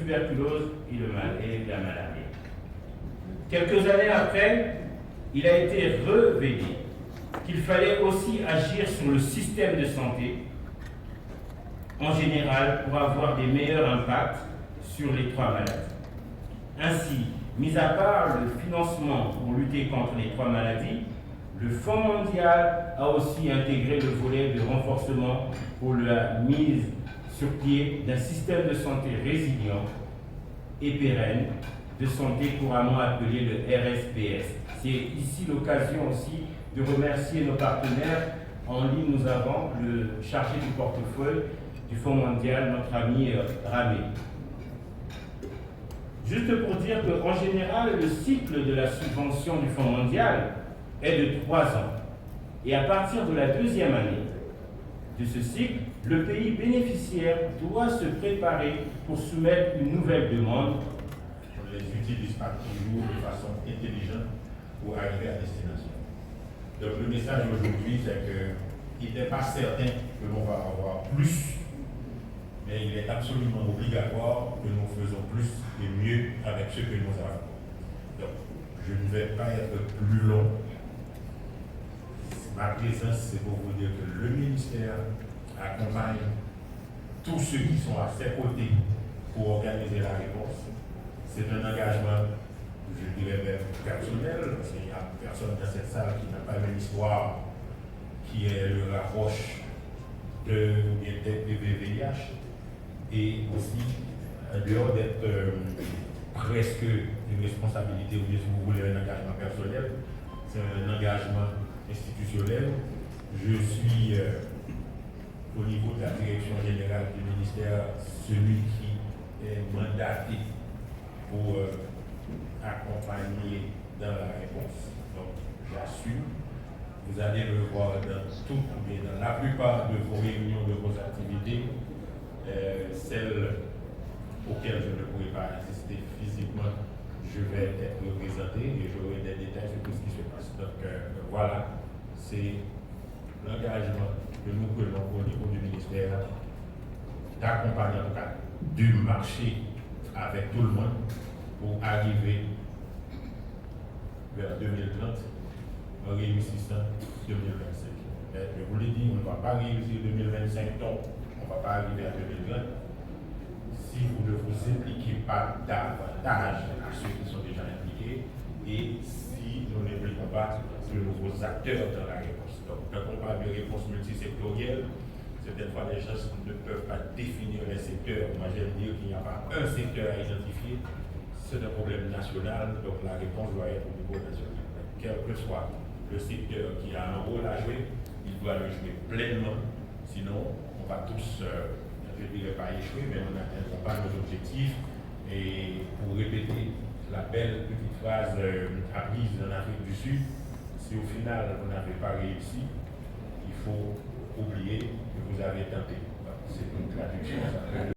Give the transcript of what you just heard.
tuberculose et la malaria. Quelques années après, il a été révélé qu'il fallait aussi agir sur le système de santé en général pour avoir des meilleurs impacts sur les 3 maladies. Ainsi, mis à part le financement pour lutter contre les 3 maladies, le Fonds mondial a aussi intégré le volet de renforcement pour la mise sur pied d'un système de santé résilient et pérenne de santé couramment appelé le RSPS. C'est ici l'occasion aussi de remercier nos partenaires. En ligne, nous avons le chargé du portefeuille du Fonds mondial, notre ami Ramé. Juste pour dire qu'en général, le cycle de la subvention du Fonds mondial est de 3 ans. Et à partir de la 2e année de ce cycle, le pays bénéficiaire doit se préparer pour soumettre une nouvelle demande. On les utilise pas toujours de façon intelligente pour arriver à destination. Donc le message aujourd'hui, c'est qu'il n'est pas certain que l'on va avoir plus, mais il est absolument obligatoire que nous faisons plus et mieux avec ce que nous avons. Donc, je ne vais pas être plus long. Ma présence, c'est pour vous dire que le ministère accompagne tous ceux qui sont à ses côtés pour organiser la réponse. C'est un engagement, je dirais même personnel, parce qu'il n'y a personne dans cette salle qui n'a pas une histoire qui est le rapproche de PVVIH. Et aussi, en dehors d'être presque une responsabilité, ou bien si vous voulez un engagement personnel, c'est un engagement institutionnel. Je suis au niveau de la direction générale du ministère celui qui est mandaté pour accompagner dans la réponse. Donc j'assume. Vous allez le voir dans la plupart de vos réunions, de vos activités. Celles auxquelles je ne pourrai pas assister physiquement, je vais être représenté et j'aurai des détails sur tout ce qui se passe. Donc voilà, c'est l'engagement que nous prenons au niveau du ministère d'accompagner en tout cas du marché avec tout le monde pour arriver vers 2030 en réussissant 2025. Mais je vous l'ai dit, on ne va pas réussir 2025 donc on ne va pas arriver à 2020 si vous ne vous impliquez pas davantage à ceux qui sont déjà impliqués et si nous n'impliquons pas de nouveaux acteurs dans la réponse. Donc, quand on parle de réponse multisectorielle, certaines fois les gens ne peuvent pas définir les secteurs. Moi, j'aime dire qu'il n'y a pas un secteur à identifier. C'est un problème national, donc la réponse doit être au niveau national. Quel que soit le secteur qui a un rôle à jouer, il doit le jouer pleinement. Sinon, on va tous, je ne dirais pas échouer, mais on n'atteindra pas nos objectifs. Et pour répéter la belle petite phrase apprise en Afrique du Sud, si au final vous n'avez pas réussi, il faut oublier que vous avez tenté. C'est une traduction.